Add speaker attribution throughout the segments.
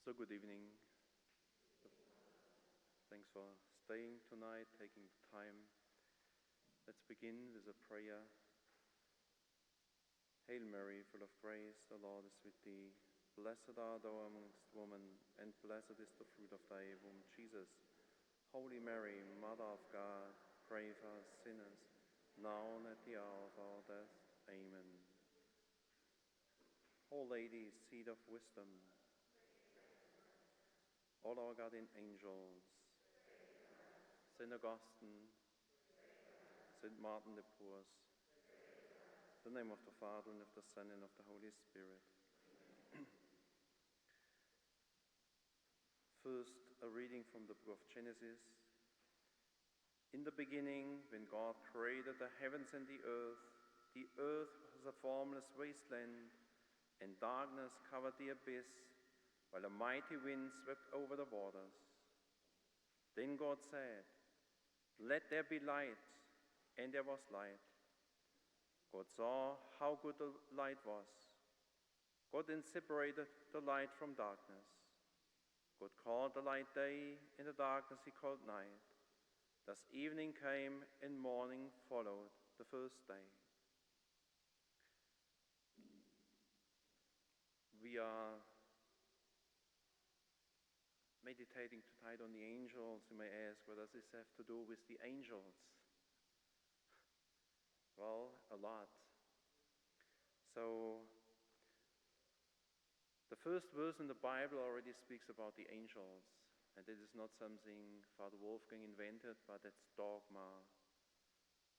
Speaker 1: So good evening. Thanks for staying tonight, taking the time. Let's begin with a prayer. Hail Mary, full of grace, the Lord is with thee. Blessed art thou amongst women, and blessed is the fruit of thy womb, Jesus. Holy Mary, Mother of God, pray for us sinners, now and at the hour of our death. Amen. O Lady, seat of wisdom, all our guardian angels, Saint Augustine, Saint Martin de Porres, in the name of the Father, and of the Son, and of the Holy Spirit. First, a reading from the book of Genesis. In the beginning, when God created the heavens and the earth was a formless wasteland, and darkness covered the abyss, while a mighty wind swept over the waters. Then God said, "Let there be light," and there was light. God saw how good the light was. God then separated the light from darkness. God called the light day, and the darkness he called night. Thus evening came, and morning followed the first day. We are meditating tonight on the angels. You may ask, what does this have to do with the angels? Well, a lot. So, the first verse in the Bible already speaks about the angels. And it is not something Father Wolfgang invented, but it's dogma.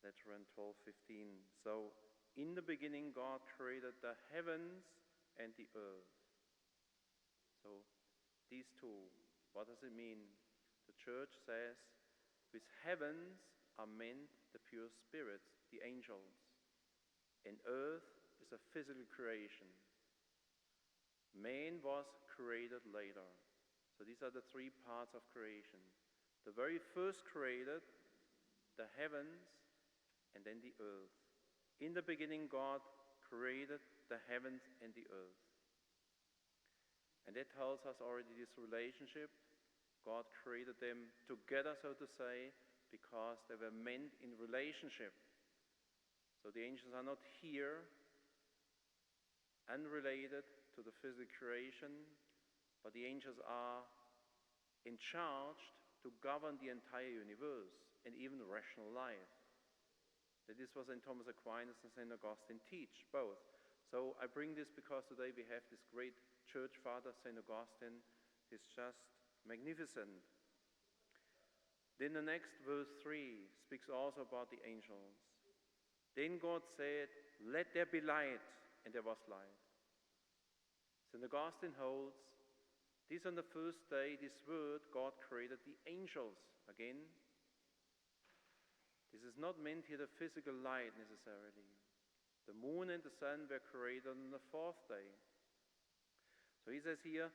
Speaker 1: That's around 12:15. So, in the beginning, God created the heavens and the earth. So, these two, what does it mean? The church says, with heavens are meant the pure spirits, the angels. And earth is a physical creation. Man was created later. So these are the three parts of creation. The very first created the heavens and then the earth. In the beginning, God created the heavens and the earth. And that tells us already this relationship. God created them together, so to say, because they were meant in relationship. So the angels are not here, unrelated to the physical creation, but the angels are in charge to govern the entire universe and even rational life. This was St. Thomas Aquinas and St. Augustine teach, both. So I bring this because today we have this great church father, St. Augustine. He's just magnificent. Then the next verse 3 speaks also about the angels. Then God said, "Let there be light," and there was light. St. Augustine holds, this on the first day, this word, God created the angels. Again, this is not meant here the physical light necessarily. The moon and the sun were created on the fourth day. So he says here,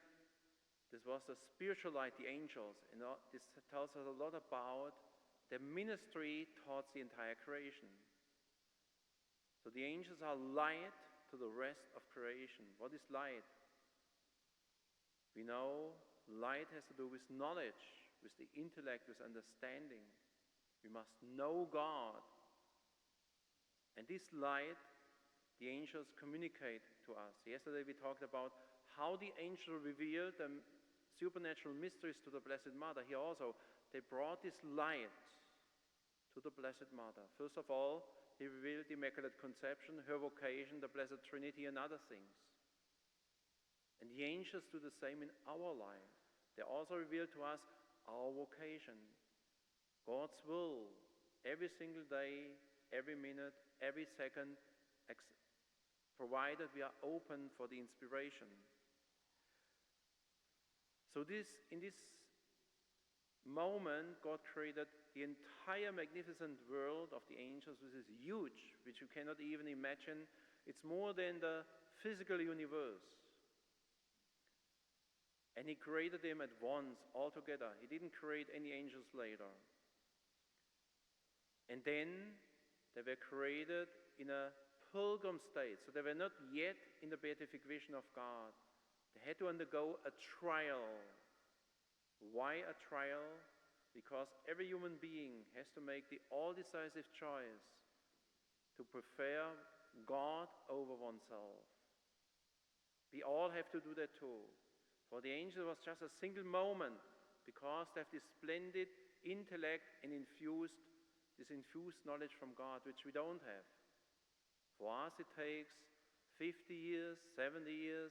Speaker 1: this was the spiritual light, the angels, and this tells us a lot about their ministry towards the entire creation. So the angels are light to the rest of creation. What is light? We know light has to do with knowledge, with the intellect, with understanding. We must know God. And this light, the angels communicate to us. Yesterday we talked about how the angel revealed the supernatural mysteries to the Blessed Mother. Here also, they brought this light to the Blessed Mother. First of all, he revealed the Immaculate Conception, her vocation, the Blessed Trinity, and other things. And the angels do the same in our life. They also reveal to us our vocation, God's will, every single day, every minute, every second, provided we are open for the inspiration. So in this moment, God created the entire magnificent world of the angels, which is huge, which you cannot even imagine. It's more than the physical universe. And he created them at once, all together. He didn't create any angels later. And then they were created in a pilgrim state. So they were not yet in the beatific vision of God. They had to undergo a trial. Why a trial? Because every human being has to make the all-decisive choice to prefer God over oneself. We all have to do that too. For the angels it was just a single moment, because they have this splendid intellect and this infused knowledge from God, which we don't have. For us it takes 50 years, 70 years,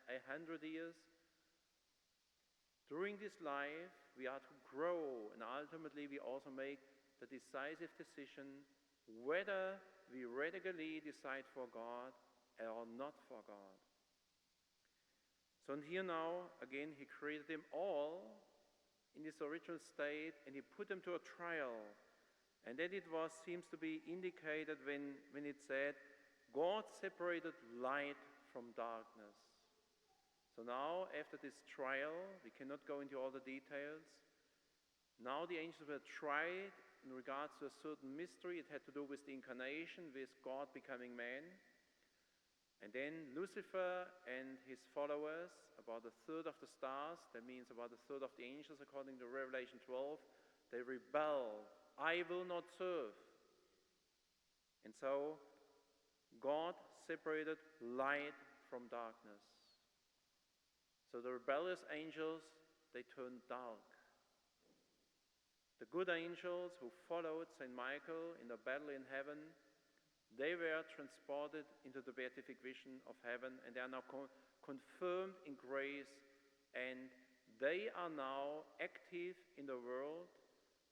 Speaker 1: 100 years. During this life, we are to grow, and ultimately we also make the decisive decision whether we radically decide for God or not for God. So here now, again, he created them all in this original state, and he put them to a trial. And then it seems to be indicated when it said, God separated light from darkness. So now, after this trial, we cannot go into all the details. Now the angels were tried in regards to a certain mystery. It had to do with the incarnation, with God becoming man. And then Lucifer and his followers, about a third of the stars, that means about a third of the angels according to Revelation 12, they rebelled. I will not serve. And so God separated light from darkness. So the rebellious angels, they turned dark. The good angels who followed St. Michael in the battle in heaven, they were transported into the beatific vision of heaven, and they are now confirmed in grace, and they are now active in the world.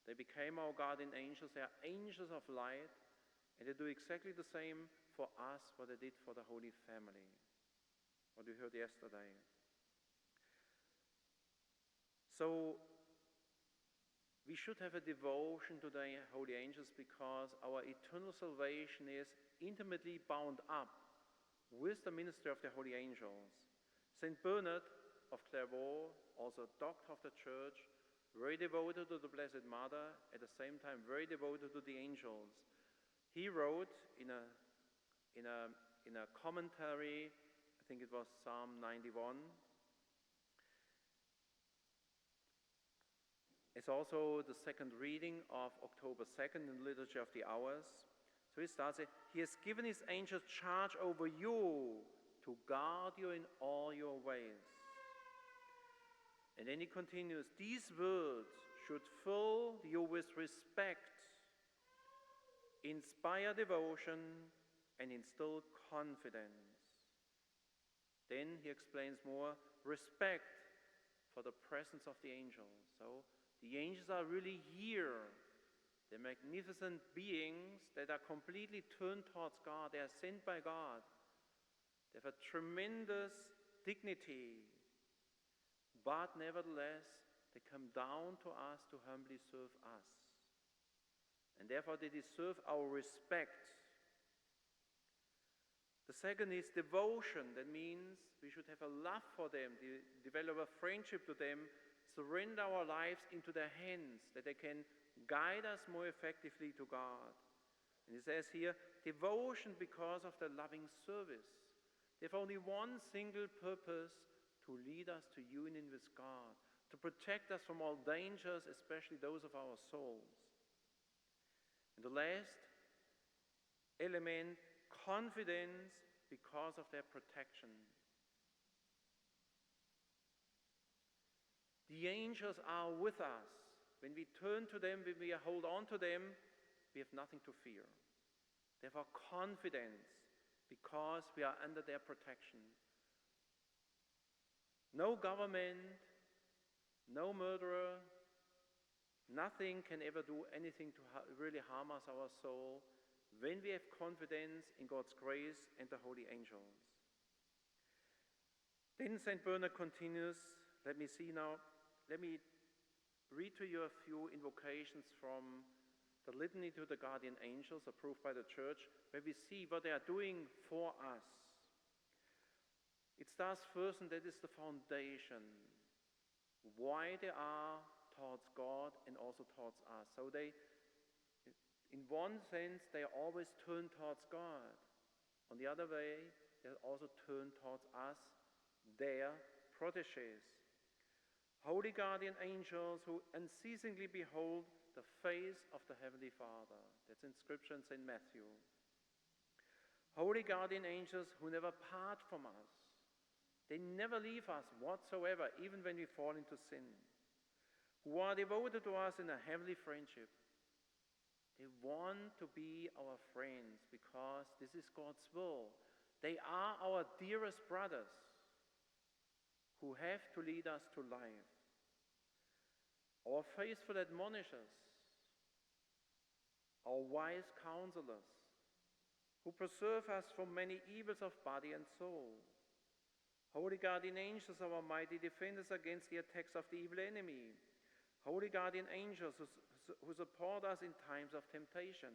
Speaker 1: They became our guardian angels. They are angels of light, and they do exactly the same for us what they did for the Holy Family, what we heard yesterday. So we should have a devotion to the holy angels, because our eternal salvation is intimately bound up with the ministry of the holy angels. St. Bernard of Clairvaux, also a doctor of the Church, very devoted to the Blessed Mother, at the same time very devoted to the angels. He wrote in a commentary, I think it was Psalm 91. It's also the second reading of October 2nd in the Liturgy of the Hours. So he starts it, he has given his angels charge over you to guard you in all your ways. And then he continues, these words should fill you with respect, inspire devotion, and instill confidence. Then he explains more, respect for the presence of the angels. So the angels are really here. They're magnificent beings that are completely turned towards God. They are sent by God. They have a tremendous dignity. But nevertheless, they come down to us to humbly serve us. And therefore they deserve our respect. The second is devotion. That means we should have a love for them, develop a friendship to them, surrender our lives into their hands, that they can guide us more effectively to God. And it says here, devotion because of their loving service. They have only one single purpose, to lead us to union with God, to protect us from all dangers, especially those of our souls. And the last element, confidence because of their protection. The angels are with us. When we turn to them, when we hold on to them, we have nothing to fear. Therefore, confidence, because we are under their protection. No government, no murderer, nothing can ever do anything to really harm us, our soul, when we have confidence in God's grace and the holy angels. Then St. Bernard continues, let me read to you a few invocations from the Litany to the Guardian Angels approved by the Church, where we see what they are doing for us. It starts first, and that is the foundation, why they are towards God and also towards us. So they, in one sense, they always turn towards God. On the other way, they also turn towards us their protégés. Holy guardian angels who unceasingly behold the face of the Heavenly Father. That's in Scripture in St. Matthew. Holy guardian angels who never part from us. They never leave us whatsoever, even when we fall into sin. Who are devoted to us in a heavenly friendship. They want to be our friends because this is God's will. They are our dearest brothers who have to lead us to life. Our faithful admonishers, our wise counselors, who preserve us from many evils of body and soul. Holy guardian angels, our mighty defenders against the attacks of the evil enemy. Holy guardian angels who support us in times of temptation.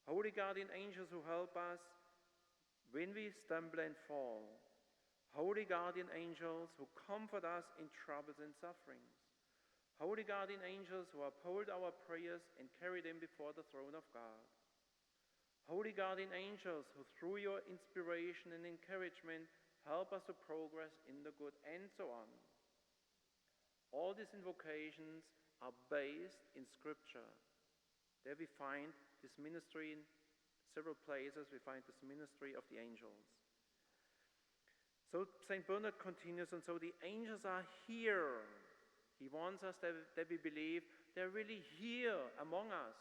Speaker 1: Holy guardian angels who help us when we stumble and fall. Holy guardian angels who comfort us in troubles and sufferings. Holy guardian angels who uphold our prayers and carry them before the throne of God. Holy guardian angels who through your inspiration and encouragement help us to progress in the good, and so on. All these invocations are based in Scripture. There we find this ministry in several places. We find this ministry of the angels. So St. Bernard continues, and so the angels are here. He wants us that we believe they're really here among us.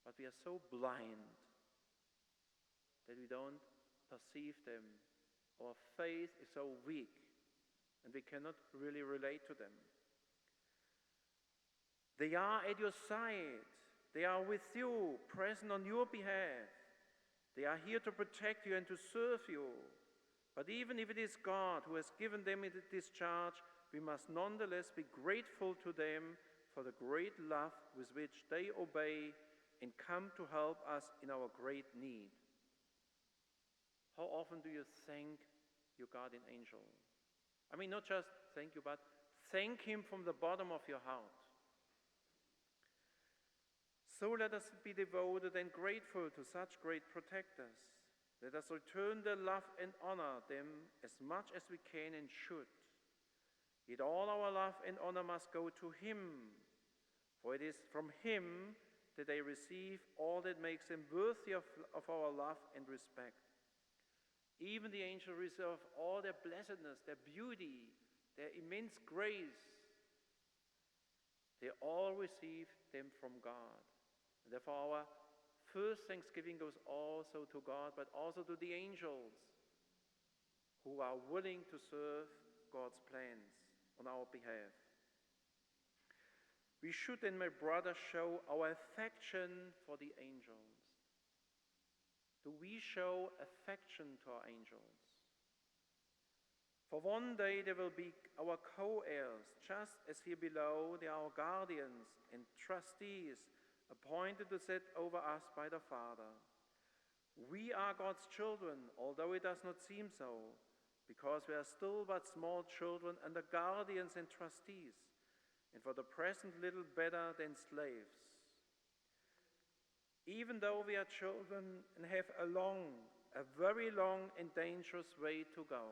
Speaker 1: But we are so blind that we don't perceive them. Our faith is so weak, and we cannot really relate to them. They are at your side. They are with you, present on your behalf. They are here to protect you and to serve you. But even if it is God who has given them this charge, we must nonetheless be grateful to them for the great love with which they obey and come to help us in our great need. How often do you thank your guardian angel? I mean, not just thank you, but thank him from the bottom of your heart. So let us be devoted and grateful to such great protectors. Let us return their love and honor them as much as we can and should. Yet all our love and honor must go to him, for it is from him that they receive all that makes them worthy of our love and respect. Even the angels receive all their blessedness, their beauty, their immense grace. They all receive them from God. And therefore our first thanksgiving goes also to God, but also to the angels who are willing to serve God's plans on our behalf. We should then, my brother, show our affection for the angels. Do we show affection to our angels? For one day they will be our co-heirs, just as here below they are our guardians and trustees appointed to set over us by the Father. We are God's children, although it does not seem so, because we are still but small children under guardians and trustees, and for the present little better than slaves. Even though we are children and have a very long and dangerous way to go.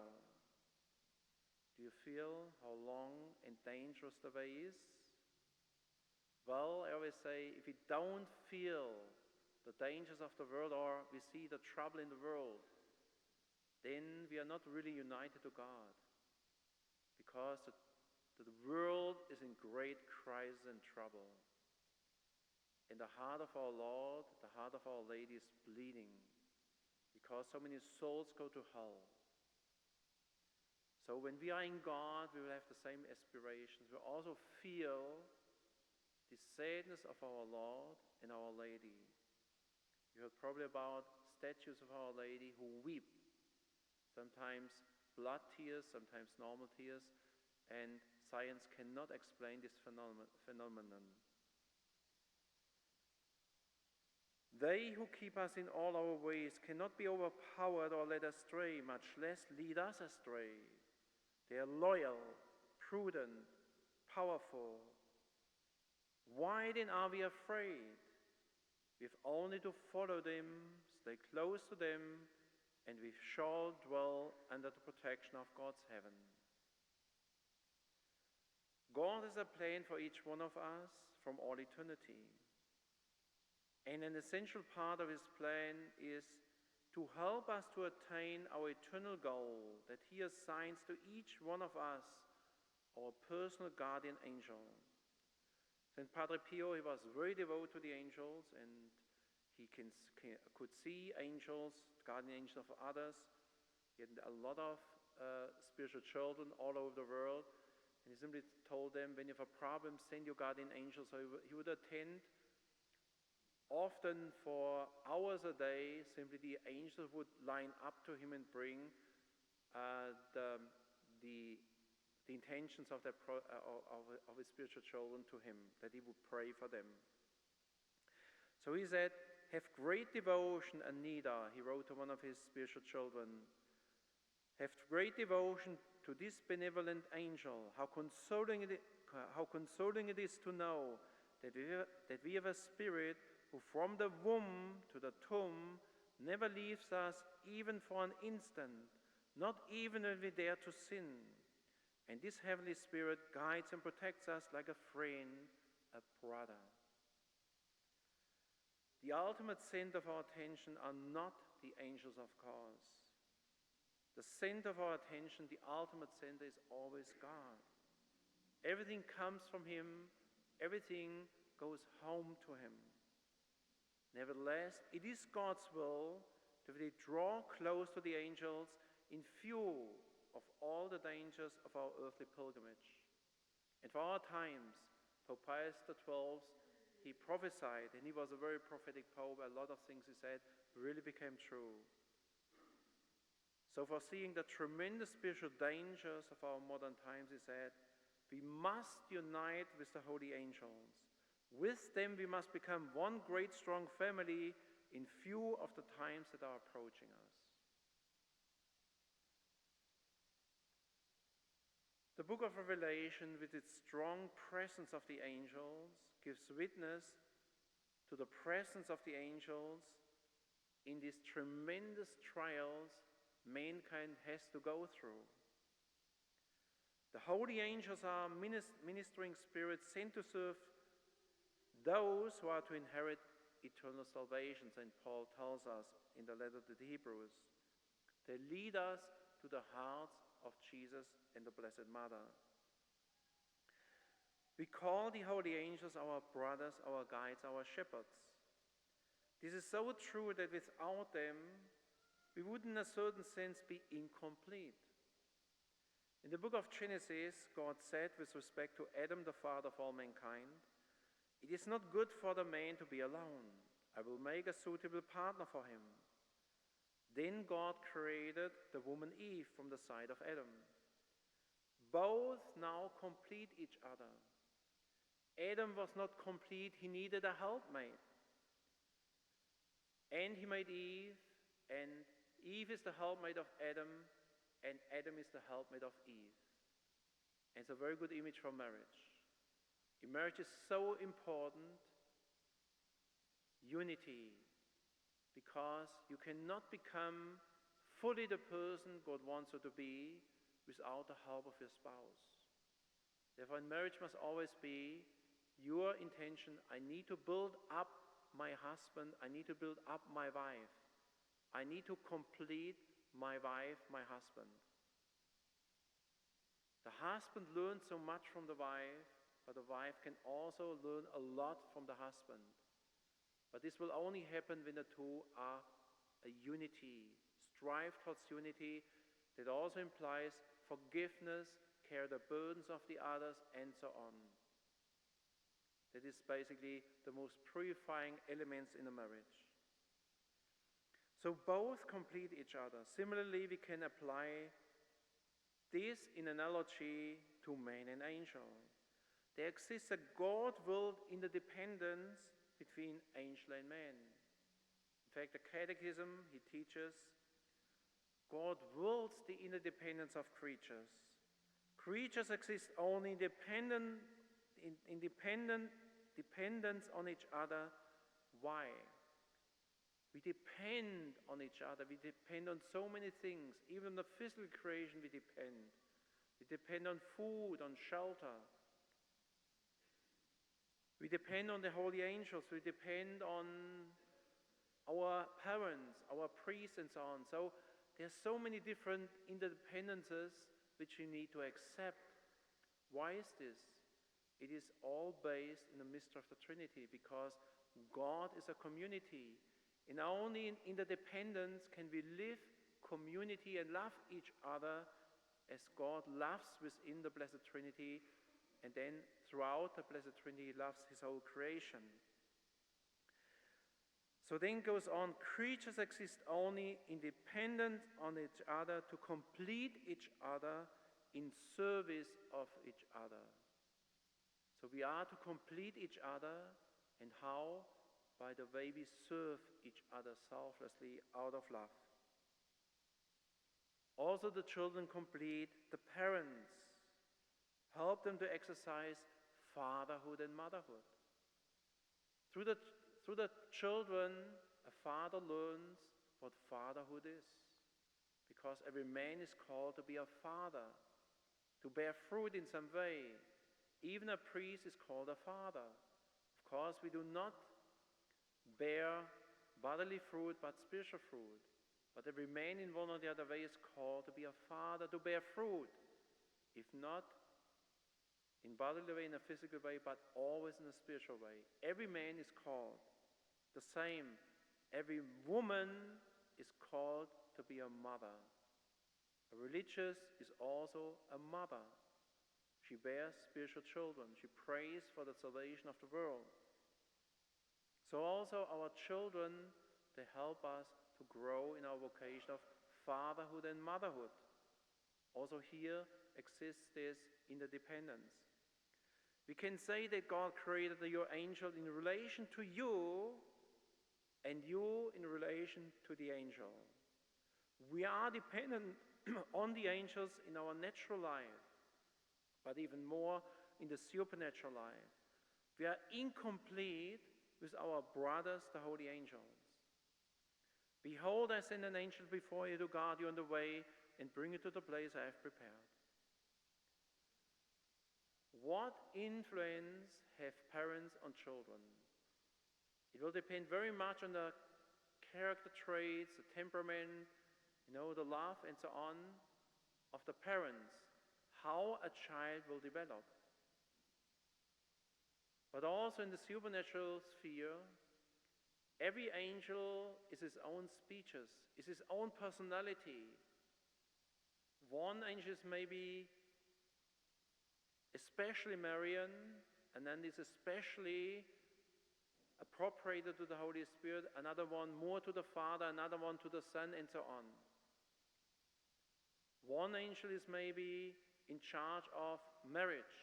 Speaker 1: Do you feel how long and dangerous the way is? Well, I always say, if we don't feel the dangers of the world, or we see the trouble in the world, then we are not really united to God. Because the world is in great crisis and trouble. And the heart of our Lord, the heart of Our Lady is bleeding, because so many souls go to hell. So when we are in God, we will have the same aspirations. We also feel the sadness of our Lord and Our Lady. You heard probably about statues of Our Lady who weep. Sometimes blood tears, sometimes normal tears, and science cannot explain this phenomenon. They who keep us in all our ways cannot be overpowered or led astray, much less lead us astray. They are loyal, prudent, powerful. Why then are we afraid? We have only to follow them, stay close to them, and we shall dwell under the protection of God's heaven. God has a plan for each one of us from all eternity. And an essential part of his plan is to help us to attain our eternal goal that he assigns to each one of us, our personal guardian angel. St. Padre Pio, he was very devoted to the angels, and he could see angels, guardian angels of others. He had a lot of spiritual children all over the world. And he simply told them, when you have a problem, send your guardian angel. So he would attend often for hours a day. Simply the angels would line up to him and bring the intentions of his spiritual children to him, that he would pray for them. So he said, have great devotion, Anita, he wrote to one of his spiritual children. Have great devotion to this benevolent angel. How consoling it is to know that we have a spirit who from the womb to the tomb never leaves us even for an instant, not even when we dare to sin. And this heavenly spirit guides and protects us like a friend, a brother. The ultimate center of our attention are not the angels, of course. The center of our attention, the ultimate center, is always God. Everything comes from him. Everything goes home to him. Nevertheless, it is God's will that we draw close to the angels in view of all the dangers of our earthly pilgrimage. And for our times, Pope Pius XII, he prophesied, and he was a very prophetic pope. A lot of things he said really became true. So foreseeing the tremendous spiritual dangers of our modern times, he said, we must unite with the holy angels. With them we must become one great strong family in view of the times that are approaching us. The book of Revelation, with its strong presence of the angels, gives witness to the presence of the angels in these tremendous trials mankind has to go through. The holy angels are ministering spirits sent to serve those who are to inherit eternal salvation, St. Paul tells us in the letter to the Hebrews. They lead us to the hearts of Jesus and the Blessed Mother. We call the holy angels our brothers, our guides, our shepherds. This is so true that without them, we would in a certain sense be incomplete. In the book of Genesis, God said with respect to Adam, the father of all mankind, it is not good for the man to be alone. I will make a suitable partner for him. Then God created the woman Eve from the side of Adam. Both now complete each other. Adam was not complete, he needed a helpmate. And he made Eve, and Eve is the helpmate of Adam, and Adam is the helpmate of Eve. And it's a very good image for marriage. In marriage is so important, unity, because you cannot become fully the person God wants you to be without the help of your spouse. Therefore, in marriage must always be your intention, I need to build up my husband, I need to build up my wife. I need to complete my wife, my husband. The husband learns so much from the wife, but the wife can also learn a lot from the husband. But this will only happen when the two are a unity. Strive towards unity. That also implies forgiveness, care the burdens of the others, and so on. That is basically the most purifying elements in a marriage. So both complete each other. Similarly, we can apply this in analogy to man and angel. There exists a God-willed interdependence between angel and man. In fact, the Catechism, he teaches, God wills the interdependence of creatures. Creatures exist only independent dependence on each other. Why? We depend on each other. We depend on so many things. Even the physical creation we depend. We depend on food, on shelter. We depend on the holy angels. We depend on our parents, our priests, and so on. So there's so many different interdependencies which we need to accept. Why is this? It is all based in the mystery of the Trinity, because God is a community. And only in interdependence can we live community and love each other as God loves within the Blessed Trinity, and then throughout the Blessed Trinity loves his whole creation. So then goes on, creatures exist only independent on each other to complete each other in service of each other. So we are to complete each other, and how? By the way we serve each other selflessly out of love. Also the children complete the parents, help them to exercise fatherhood and motherhood. Through the children, a father learns what fatherhood is, because every man is called to be a father, to bear fruit in some way. Even a priest is called a father. Of course, we do not bear bodily fruit, but spiritual fruit. But every man in one or the other way is called to be a father, to bear fruit. If not in bodily way, in a physical way, but always in a spiritual way. Every man is called. The same. Every woman is called to be a mother. A religious is also a mother. She bears spiritual children. She prays for the salvation of the world. So also our children, they help us to grow in our vocation of fatherhood and motherhood. Also here exists this interdependence. We can say that God created your angel in relation to you, and you in relation to the angel. We are dependent on the angels in our natural life, but even more in the supernatural life. We are incomplete with our brothers, the holy angels. Behold, I send an angel before you to guard you on the way and bring you to the place I have prepared. What influence have parents on children? It will depend very much on the character traits, the temperament, the love and so on of the parents, how a child will develop. But also in the supernatural sphere, every angel is his own species, is his own personality. One angel is maybe especially Marian, and then is especially appropriated to the Holy Spirit, another one more to the Father, another one to the Son, and so on. One angel is maybe in charge of marriage.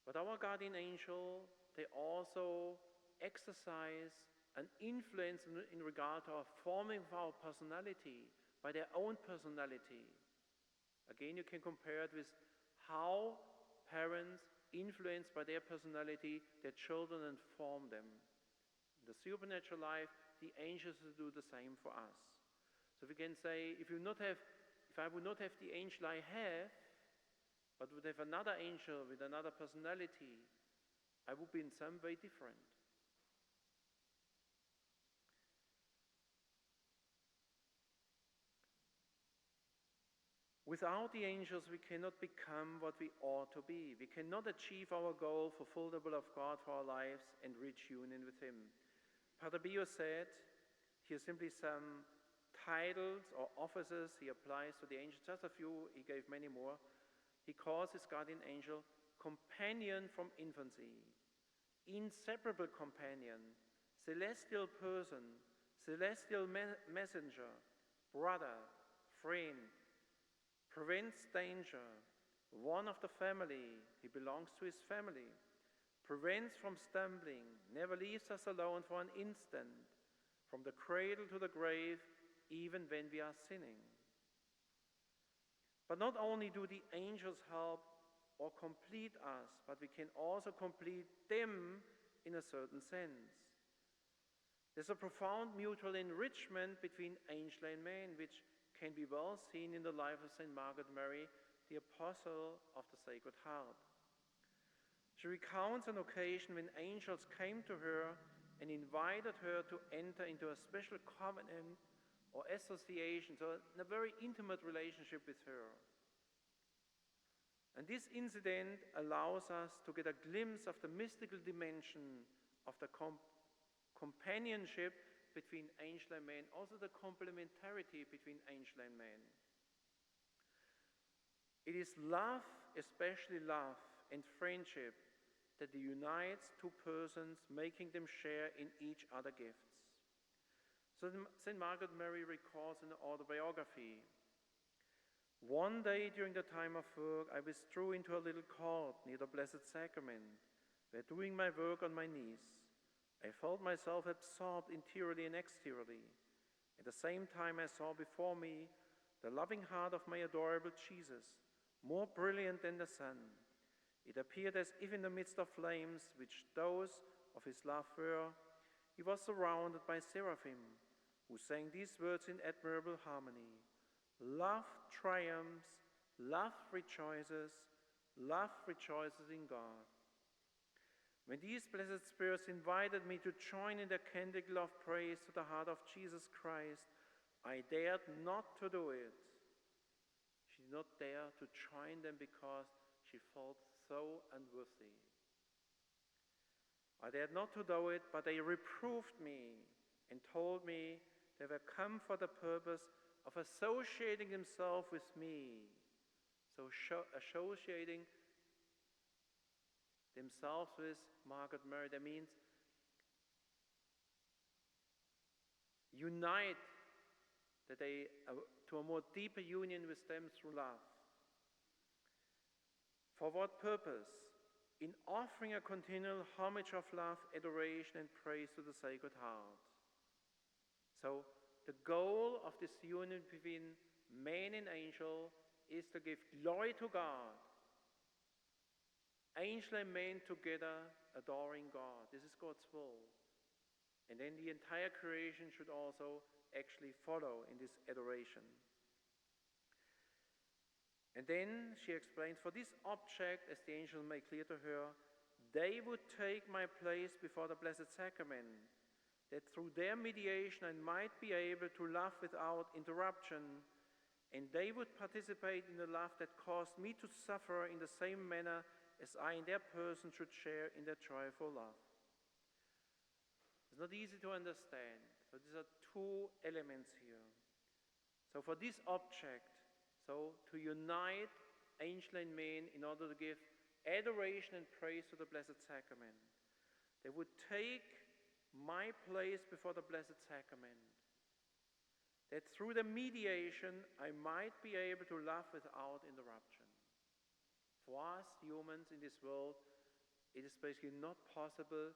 Speaker 1: But our guardian angel, they also exercise an influence in regard to our forming of our personality, by their own personality. Again, you can compare it with how parents, influenced by their personality, their children, and form them. In the supernatural life, the angels do the same for us. So we can say, if I would not have the angel I have, but would have another angel with another personality, I would be in some way different. Without the angels, we cannot become what we ought to be. We cannot achieve our goal, fulfill the will of God for our lives, and reach union with Him. Padre Pio said, here simply some titles or offices he applies to the angels, just a few, he gave many more. He calls his guardian angel companion from infancy, inseparable companion, celestial person, celestial messenger, brother, friend, prevents danger, one of the family, he belongs to his family, prevents from stumbling, never leaves us alone for an instant, from the cradle to the grave, even when we are sinning. But not only do the angels help or complete us, but we can also complete them in a certain sense. There's a profound mutual enrichment between angel and man, which can be well seen in the life of St. Margaret Mary, the Apostle of the Sacred Heart. She recounts an occasion when angels came to her and invited her to enter into a special covenant or association, so in a very intimate relationship with her. And this incident allows us to get a glimpse of the mystical dimension of the companionship between angel and man, also the complementarity between angel and man. It is love, especially love and friendship, that unites two persons, making them share in each other's gifts. So St. Margaret Mary recalls in the autobiography, "One day during the time of work, I withdrew into a little court near the Blessed Sacrament, where doing my work on my knees, I felt myself absorbed interiorly and exteriorly. At the same time, I saw before me the loving heart of my adorable Jesus, more brilliant than the sun. It appeared as if in the midst of flames, which those of his love were, he was surrounded by seraphim, who sang these words in admirable harmony: Love triumphs, love rejoices in God. When these blessed spirits invited me to join in the canticle of praise to the heart of Jesus Christ, I dared not to do it." She did not dare to join them because she felt so unworthy. "I dared not to do it, but they reproved me and told me they were come for the purpose of associating themselves with me." So associating themselves with Margaret Mary, that means unite, that they to a more deeper union with them through love. For what purpose? In offering a continual homage of love, adoration, and praise to the Sacred Heart. So the goal of this union between man and angel is to give glory to God. Angel and man together adoring God. This is God's will. And then the entire creation should also actually follow in this adoration. And then she explains, for this object, as the angel made clear to her, they would take my place before the Blessed Sacrament, that through their mediation I might be able to love without interruption, and they would participate in the love that caused me to suffer in the same manner as I in their person should share in their joyful love. It's not easy to understand. So these are two elements here. So for this object, so to unite angel and man in order to give adoration and praise to the Blessed Sacrament, they would take my place before the Blessed Sacrament, that through the mediation I might be able to love without interruption. For us humans in this world, it is basically not possible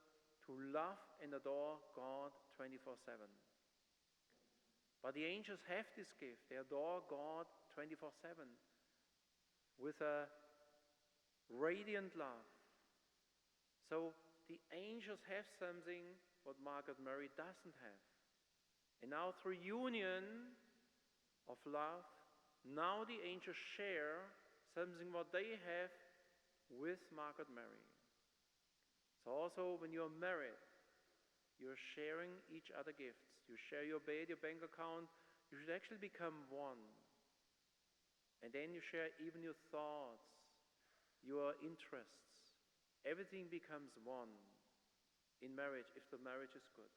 Speaker 1: to love and adore God 24/7. But the angels have this gift. They adore God 24/7 with a radiant love. So the angels have something what Margaret Mary doesn't have. And now through union of love, now the angels share something what they have with Margaret Mary. So also when you're married, you're sharing each other gifts. You share your bed, your bank account. You should actually become one. And then you share even your thoughts, your interests. Everything becomes one in marriage if the marriage is good.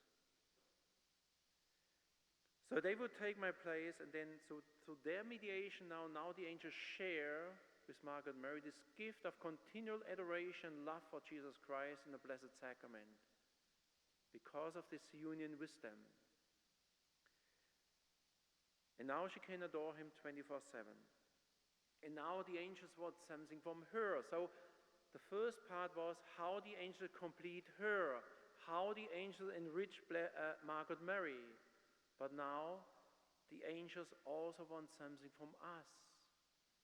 Speaker 1: So they would take my place, and then so through their mediation now the angels share with Margaret Mary this gift of continual adoration and love for Jesus Christ in the Blessed Sacrament because of this union with them. And now she can adore him 24/7. And now the angels want something from her. So the first part was how the angels complete her, how the angels enrich Margaret Mary. But now the angels also want something from us.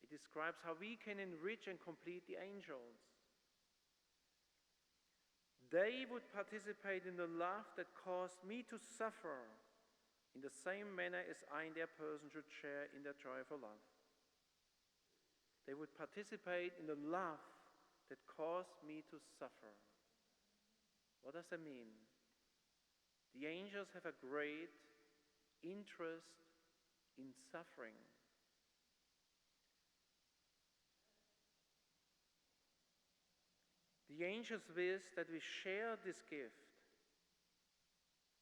Speaker 1: It describes how we can enrich and complete the angels. they would participate in the love that caused me to suffer in the same manner as I in their person should share in their joyful love. They would participate in the love that caused me to suffer. What does that mean? The angels have a great interest in suffering. The angels wish that we share this gift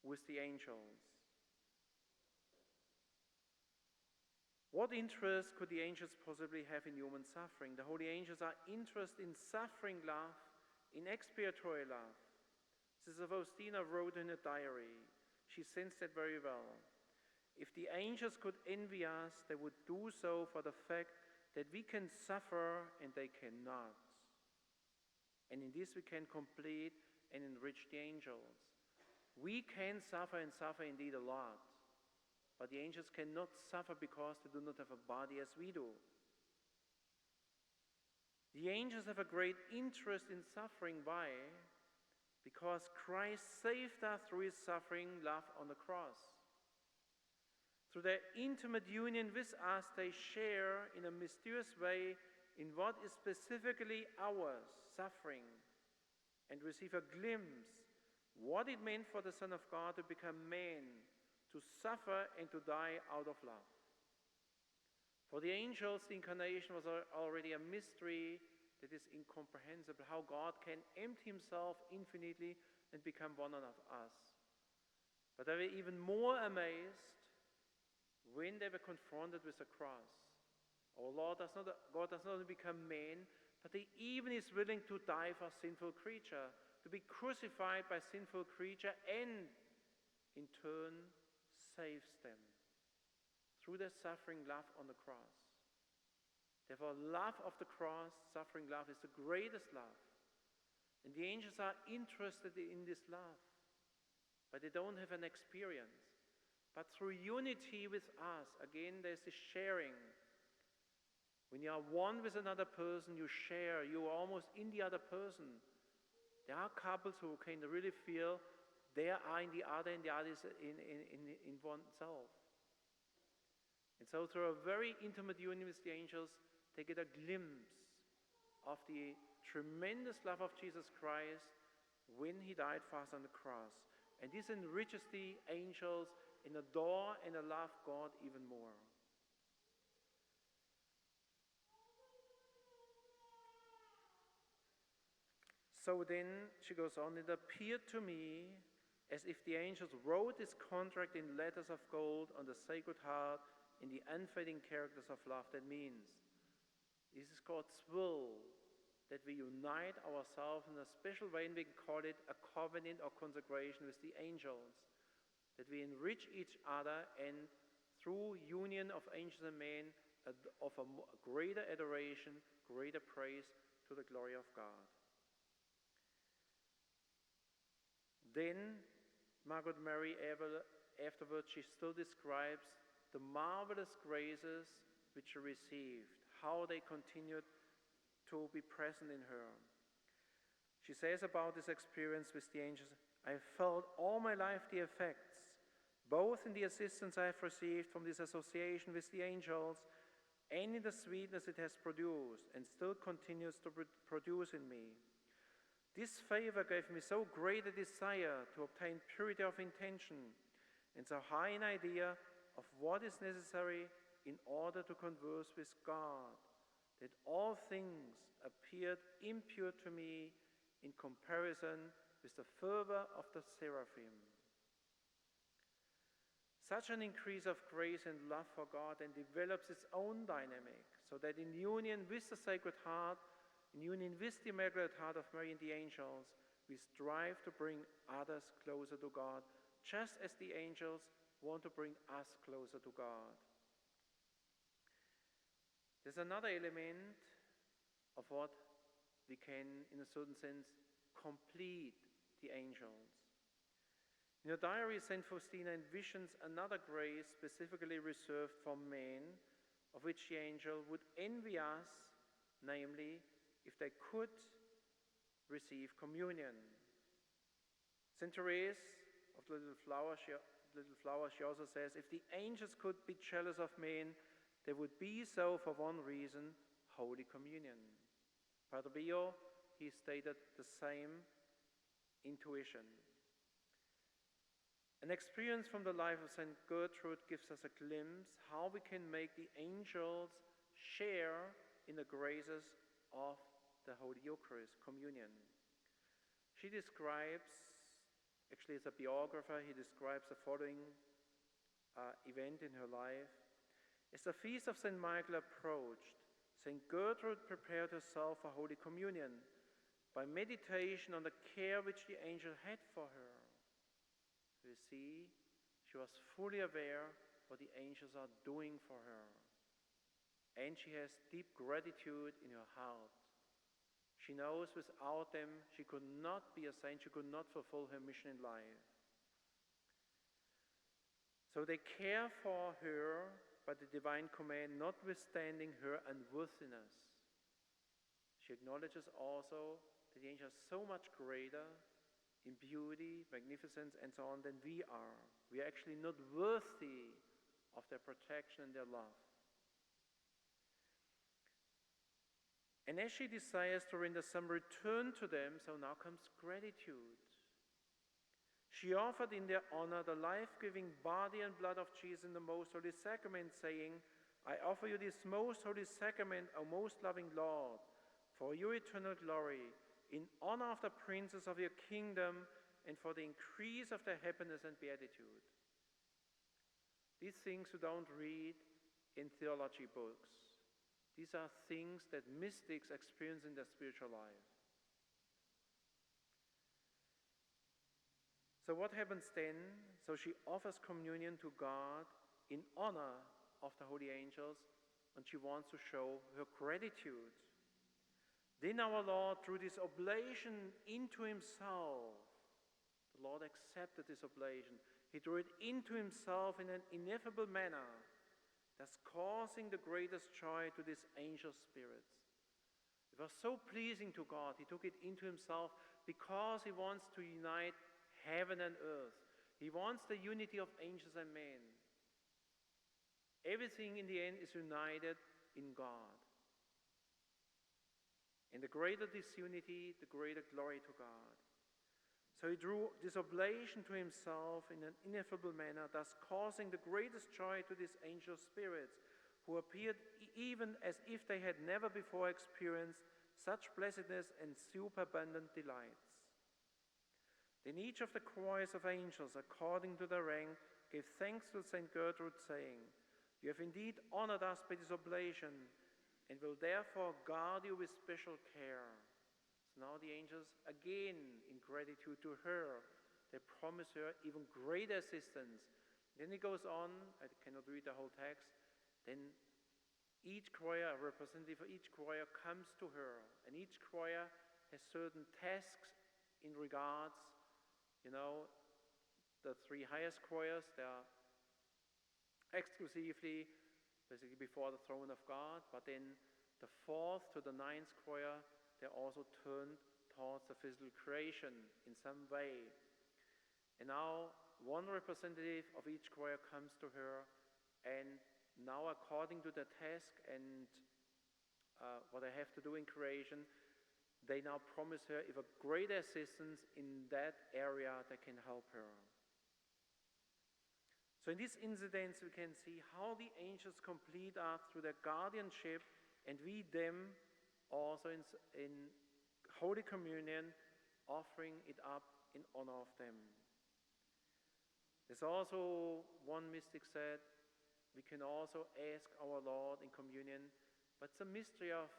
Speaker 1: with the angels. What interest could the angels possibly have in human suffering? The holy angels are interested in suffering love, in expiatory love. Sister Faustina wrote in a diary. She sensed that very well. If the angels could envy us, they would do so for the fact that we can suffer and they cannot. And in this we can complete and enrich the angels. We can suffer and suffer indeed a lot. But the angels cannot suffer because they do not have a body as we do. The angels have a great interest in suffering. Why? Because Christ saved us through his suffering love on the cross. Through their intimate union with us, they share in a mysterious way in what is specifically ours, suffering, and receive a glimpse what it meant for the Son of God to become man, to suffer and to die out of love. For the angels, the incarnation was already a mystery that is incomprehensible, how God can empty himself infinitely and become one of us. But they were even more amazed when they were confronted with the cross. God does not become man, but he even is willing to die for a sinful creature, to be crucified by a sinful creature, and in turn saves them through their suffering love on the cross. Therefore, love of the cross, suffering love, is the greatest love. And the angels are interested in this love, but they don't have an experience. But through unity with us, again, there's this sharing. When you are one with another person, you share, you are almost in the other person. There are couples who can really feel they are in the other and the other is in oneself. And so through a very intimate union with the angels, they get a glimpse of the tremendous love of Jesus Christ when he died for us on the cross. And this enriches the angels and adore and love God even more. So then, she goes on, it appeared to me as if the angels wrote this contract in letters of gold on the Sacred Heart in the unfading characters of love. That means, this is God's will, that we unite ourselves in a special way, and we can call it a covenant or consecration with the angels, that we enrich each other, and through union of angels and men, offer greater adoration, greater praise to the glory of God. Then, Margaret Mary, afterwards, she still describes the marvelous graces which she received, how they continued to be present in her. She says about this experience with the angels, I felt all my life the effects, both in the assistance I have received from this association with the angels and in the sweetness it has produced and still continues to produce in me. This favor gave me so great a desire to obtain purity of intention and so high an idea of what is necessary in order to converse with God, that all things appeared impure to me in comparison with the fervor of the seraphim. Such an increase of grace and love for God then develops its own dynamic, so that in union with the Sacred Heart, in union with the Immaculate Heart of Mary and the angels, we strive to bring others closer to God, just as the angels want to bring us closer to God. There's another element of what we can, in a certain sense, complete the angels. In her diary, St. Faustina envisions another grace specifically reserved for men, of which the angel would envy us, namely, if they could receive communion. St. Therese of the Little Flower, she also says, if the angels could be jealous of men, they would be so for one reason, Holy Communion. Padre Pio, he stated the same intuition. An experience from the life of St. Gertrude gives us a glimpse how we can make the angels share in the graces of the Holy Eucharist, Communion. She describes, actually as a biographer, he describes the following event in her life. As the feast of St. Michael approached, St. Gertrude prepared herself for Holy Communion by meditation on the care which the angel had for her. You see, she was fully aware what the angels are doing for her. And she has deep gratitude in her heart. She knows without them she could not be a saint, she could not fulfill her mission in life. So they care for her by the divine command, notwithstanding her unworthiness. She acknowledges also that the angels are so much greater in beauty, magnificence, and so on than we are. We are actually not worthy of their protection and their love. And as she desires to render some return to them, so now comes gratitude. She offered in their honor the life-giving body and blood of Jesus in the most holy sacrament, saying, I offer you this most holy sacrament, O most loving Lord, for your eternal glory, in honor of the princes of your kingdom, and for the increase of their happiness and beatitude. These things you don't read in theology books. These are things that mystics experience in their spiritual life. So what happens then? So she offers communion to God in honor of the holy angels, and she wants to show her gratitude. Then our Lord, through this oblation into himself, the Lord accepted this oblation. He drew it into himself in an ineffable manner, thus causing the greatest joy to these angel spirits. It was so pleasing to God. He took it into himself because he wants to unite heaven and earth. He wants the unity of angels and men. Everything in the end is united in God. And the greater this unity, the greater glory to God. So he drew this oblation to himself in an ineffable manner, thus causing the greatest joy to these angel spirits, who appeared even as if they had never before experienced such blessedness and superabundant delights. Then each of the choirs of angels, according to their rank, gave thanks to St. Gertrude, saying, You have indeed honored us by this oblation, and will therefore guard you with special care. Now the angels, again, in gratitude to her, they promise her even greater assistance. Then it goes on, I cannot read the whole text, then each choir, a representative of each choir comes to her, and each choir has certain tasks in regards, the three highest choirs, they are exclusively, basically before the throne of God, but then the fourth to the ninth choir, they also turned towards the physical creation in some way. And now one representative of each choir comes to her, and now according to the task and what they have to do in creation, they now promise her if a great assistance in that area that can help her. So in these incidents we can see how the angels complete us through their guardianship, and we them also in Holy Communion, offering it up in honor of them. There's also one mystic said, we can also ask our Lord in communion, but it's a mystery of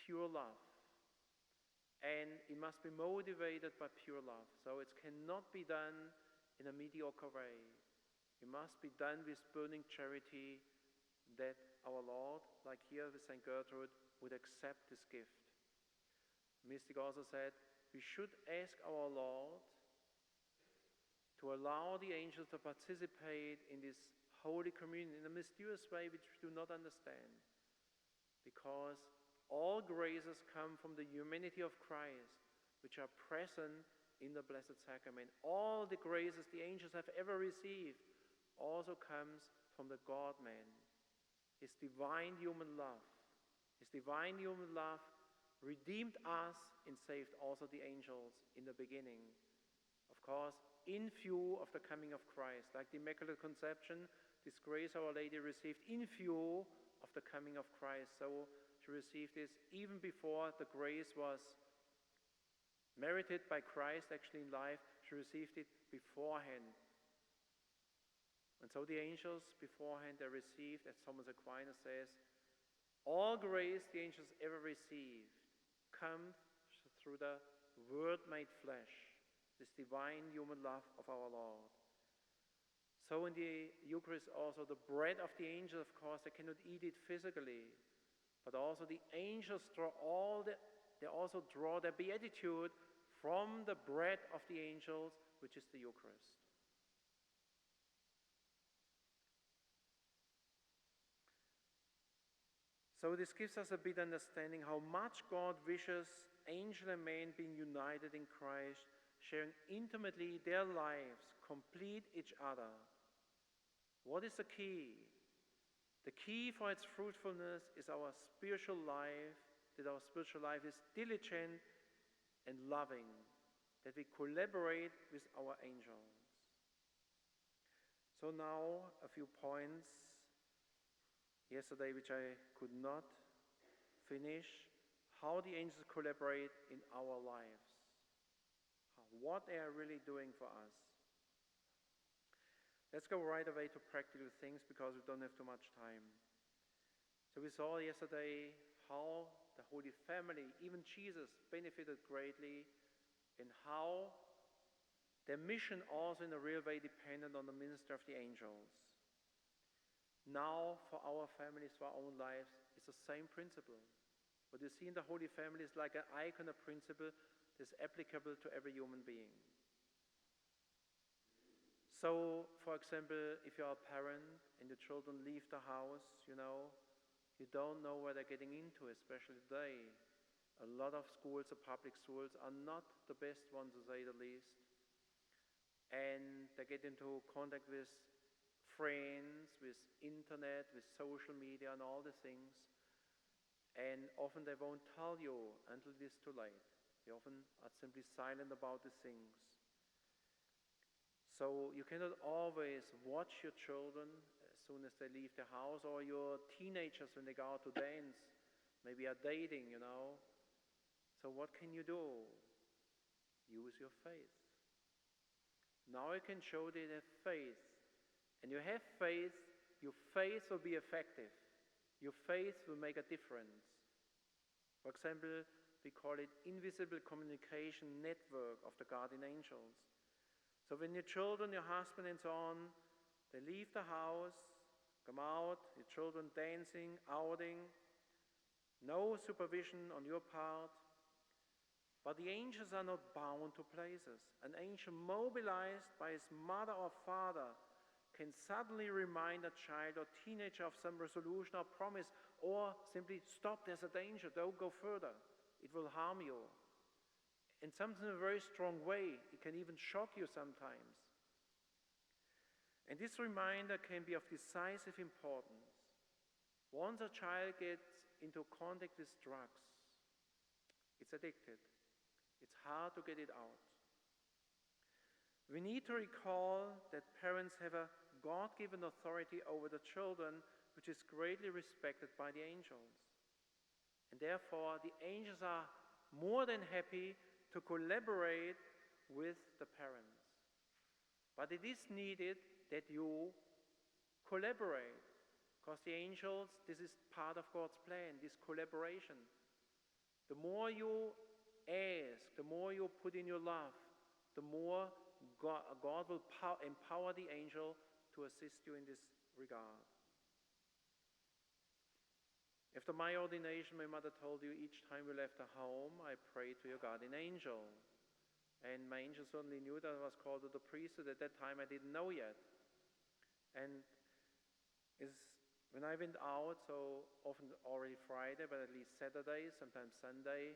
Speaker 1: pure love. And it must be motivated by pure love. So it cannot be done in a mediocre way. It must be done with burning charity, that our Lord, like here with St. Gertrude, would accept this gift. Mystic also said, we should ask our Lord to allow the angels to participate in this Holy Communion in a mysterious way which we do not understand. Because all graces come from the humanity of Christ, which are present in the Blessed Sacrament. All the graces the angels have ever received also comes from the God-man. His divine human love. His divine human love redeemed us and saved also the angels in the beginning. Of course, in view of the coming of Christ, like the Immaculate Conception, this grace Our Lady received in view of the coming of Christ. So she received this even before the grace was merited by Christ actually in life. She received it beforehand. And so the angels beforehand, they received, as Thomas Aquinas says, all grace the angels ever received comes through the Word made flesh, this divine human love of our Lord. So in the Eucharist also the bread of the angels, of course, they cannot eat it physically, but also the angels they also draw their beatitude from the bread of the angels, which is the Eucharist. So this gives us a bit understanding how much God wishes angel and man being united in Christ, sharing intimately their lives, complete each other. What is the key? The key for its fruitfulness is our spiritual life, that our spiritual life is diligent and loving, that we collaborate with our angels. So now a few points yesterday which I could not finish, how the angels collaborate in our lives, what they are really doing for us. Let's go right away to practical things because we don't have too much time. So we saw yesterday how the Holy Family, even Jesus, benefited greatly, and how their mission also in a real way depended on the ministry of the angels. Now, for our families, for our own lives, it's the same principle. What you see in the Holy Family is like an icon, a principle that's applicable to every human being. So, for example, if you're a parent and your children leave the house, you don't know what they're getting into, especially today. A lot of schools, the public schools, are not the best ones, to say the least. And they get into contact with friends, with internet, with social media and all the things. And often they won't tell you until it is too late. They often are simply silent about the things. So you cannot always watch your children as soon as they leave the house, or your teenagers when they go out to dance, maybe are dating, So what can you do? Use your faith. Now you can show they have faith. And you have faith, your faith will be effective. Your faith will make a difference. For example, we call it invisible communication network of the guardian angels. So when your children, your husband and so on, they leave the house, come out, your children dancing, outing, no supervision on your part, but the angels are not bound to places. An angel mobilized by his mother or father can suddenly remind a child or teenager of some resolution or promise, or simply stop, there's a danger, don't go further, it will harm you. And sometimes in a very strong way, it can even shock you sometimes. And this reminder can be of decisive importance. Once a child gets into contact with drugs, it's addicted. It's hard to get it out. We need to recall that parents have a God-given authority over the children, which is greatly respected by the angels. And therefore, the angels are more than happy to collaborate with the parents. But it is needed that you collaborate, because the angels, this is part of God's plan, this collaboration. The more you ask, the more you put in your love, the more God will empower the angel to assist you in this regard. After my ordination, my mother told you, each time we left the home, I prayed to your guardian angel. And my angel certainly knew that I was called to the priesthood. At that time, I didn't know yet. And when I went out, so often already Friday, but at least Saturday, sometimes Sunday,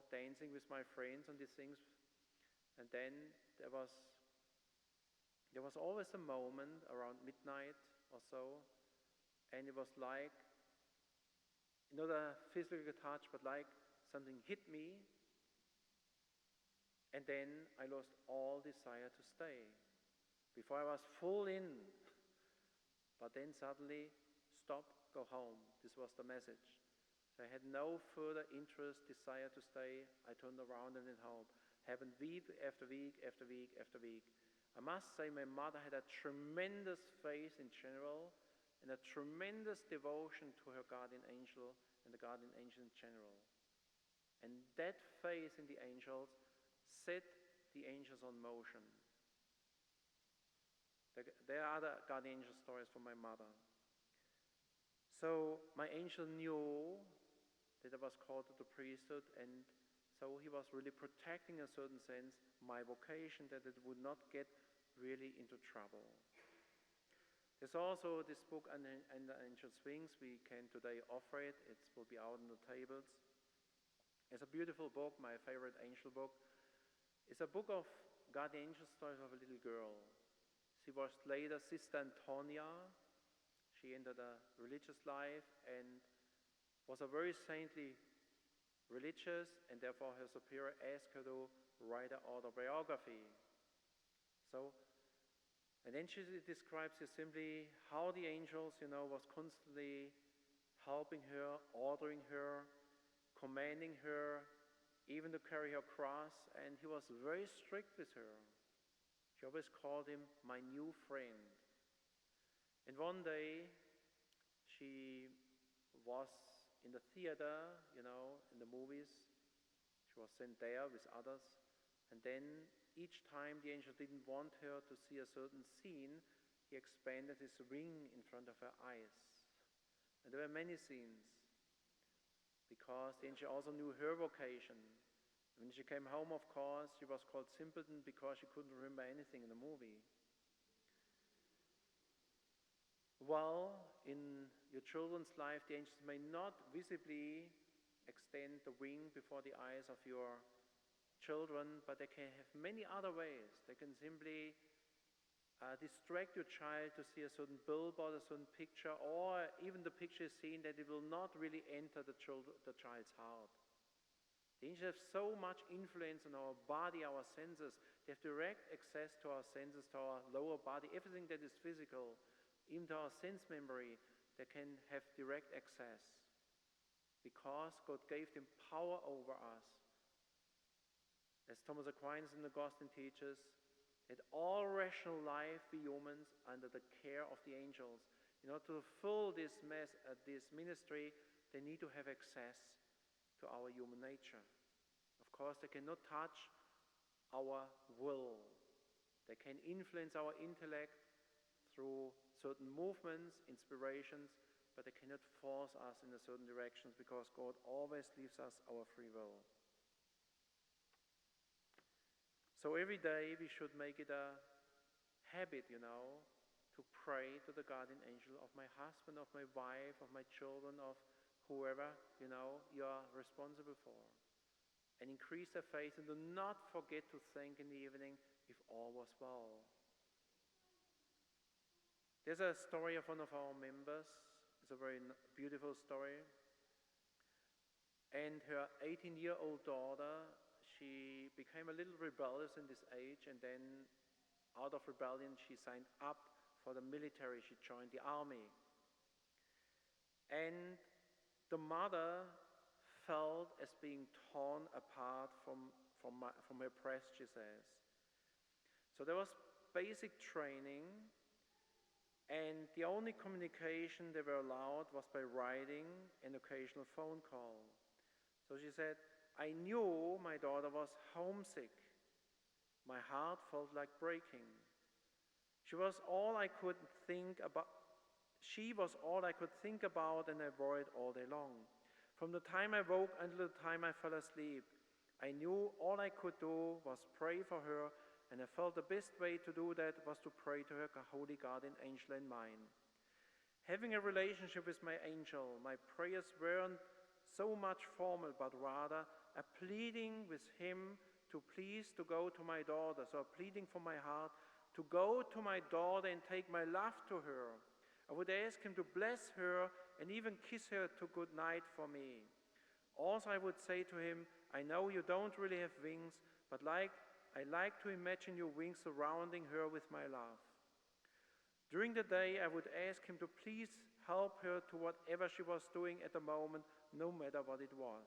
Speaker 1: dancing with my friends and these things, And then there was always a moment around midnight or so, and it was like, not a physical touch, but like something hit me, and then I lost all desire to stay. Before I was full in, but then suddenly, stop, go home. This was the message. So I had no further interest, desire to stay. I turned around and went home. Happened week after week after week after week. I must say my mother had a tremendous faith in general and a tremendous devotion to her guardian angel and the guardian angel in general. And that faith in the angels set the angels on motion. There are other guardian angel stories from my mother. So my angel knew that I was called to the priesthood, and so he was really protecting, in a certain sense, my vocation, that it would not get really into trouble. There's also this book, And the Angel's Wings. We can today offer it. It will be out on the tables. It's a beautiful book, my favorite angel book. It's a book of guardian angel stories of a little girl. She was later Sister Antonia. She entered a religious life and was a very saintly religious, and therefore her superior asked her to write an autobiography. And then she describes here simply how the angels, was constantly helping her, ordering her, commanding her, even to carry her cross, and he was very strict with her. She always called him my new friend. And one day, she was in the theater, in the movies. She was sent there with others. And then each time the angel didn't want her to see a certain scene, he expanded his ring in front of her eyes. And there were many scenes, because the angel also knew her vocation. When she came home, of course, she was called simpleton because she couldn't remember anything in the movie. Well, in your children's life, the angels may not visibly extend the wing before the eyes of your children, but they can have many other ways. They can simply distract your child to see a certain billboard, a certain picture, or even the picture is seen that it will not really enter the child's heart. The angels have so much influence on our body, our senses. They have direct access to our senses, to our lower body, everything that is physical, even to our sense memory. They can have direct access because God gave them power over us. As Thomas Aquinas in Augustine teaches, that all rational life be humans under the care of the angels. In order to fulfill this ministry, they need to have access to our human nature. Of course, they cannot touch our will. They can influence our intellect through certain movements, inspirations, but they cannot force us in a certain direction because God always leaves us our free will. So every day we should make it a habit, to pray to the guardian angel of my husband, of my wife, of my children, of whoever, you are responsible for. And increase their faith, and do not forget to thank in the evening if all was well. There's a story of one of our members. It's a very beautiful story. And her 18-year-old daughter, she became a little rebellious in this age, and then out of rebellion she signed up for the military. She joined the army. And the mother felt as being torn apart from her breast, she says. So there was basic training, and the only communication they were allowed was by writing an occasional phone call. So she said, I knew my daughter was homesick. My heart felt like breaking. She was all I could think about and avoid all day long. From the time I woke until the time I fell asleep, I knew all I could do was pray for her, and I felt the best way to do that was to pray to her holy guardian angel and mine. Having a relationship with my angel, my prayers weren't so much formal, but rather a pleading with him to go to my daughter, so pleading for my heart, to go to my daughter and take my love to her. I would ask him to bless her and even kiss her to good night for me. Also, I would say to him, I know you don't really have wings, but I like to imagine your wings surrounding her with my love. During the day, I would ask him to please help her to whatever she was doing at the moment, no matter what it was.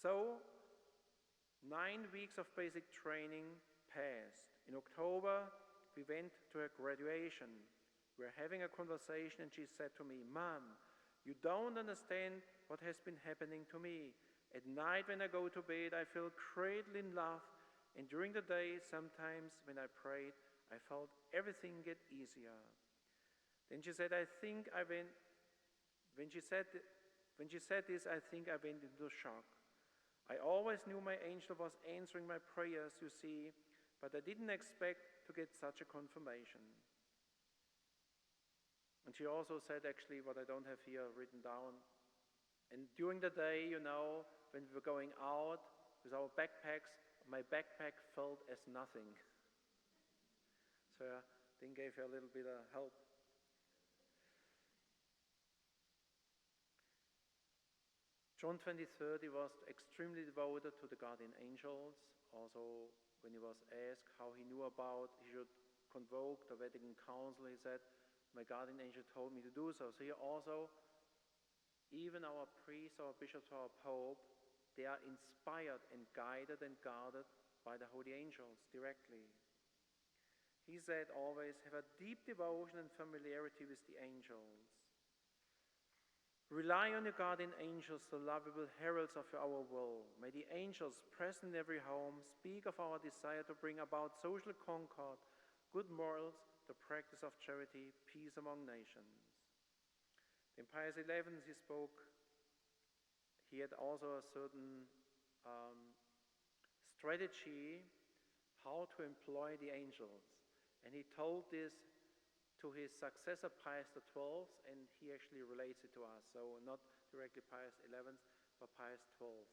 Speaker 1: So, 9 weeks of basic training passed. In October, we went to her graduation. We were having a conversation and she said to me, Mom, you don't understand what has been happening to me. At night when I go to bed, I feel cradled in love, and during the day, sometimes when I prayed, I felt everything get easier. Then she said, when she said this, I think I went into shock. I always knew my angel was answering my prayers, you see, but I didn't expect to get such a confirmation. And she also said, actually, what I don't have here written down. And during the day, when we were going out with our backpacks, my backpack felt as nothing. So I then gave her a little bit of help. John 20:30 was extremely devoted to the guardian angels. Also, when he was asked how he knew about he should convoke the Vatican Council, he said, my guardian angel told me to do so. So here also, even our priests, our bishops, our pope, they are inspired and guided and guarded by the holy angels directly. He said always, have a deep devotion and familiarity with the angels. Rely on your guardian angels, the lovable heralds of our will. May the angels present in every home speak of our desire to bring about social concord, good morals, the practice of charity, peace among nations. In Pius XI, he had also a certain strategy how to employ the angels. And he told this to his successor, Pius XII, and he actually relates it to us. So not directly Pius XI, but Pius XII.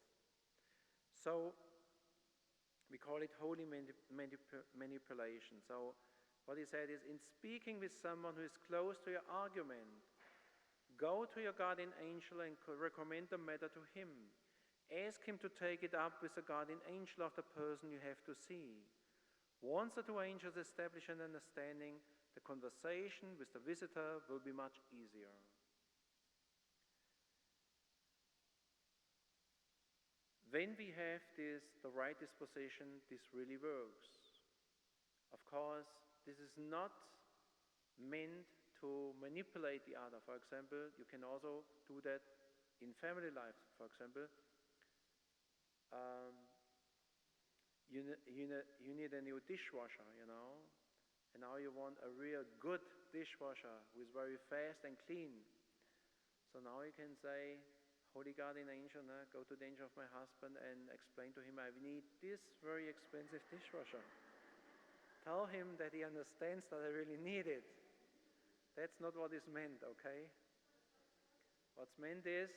Speaker 1: So we call it holy manipulation. So what he said is, in speaking with someone who is close to your argument, go to your guardian angel and recommend the matter to him. Ask him to take it up with the guardian angel of the person you have to see. Once the two angels establish an understanding, the conversation with the visitor will be much easier. When we have the right disposition, this really works. Of course, this is not meant to manipulate the other. For example, you can also do that in family life. For example, you need a new dishwasher, and now you want a real good dishwasher who is very fast and clean. So now you can say, Holy Guardian Angel, go to the angel of my husband and explain to him, I need this very expensive dishwasher. Tell him that he understands that I really need it. That's not what is meant, okay? What's meant is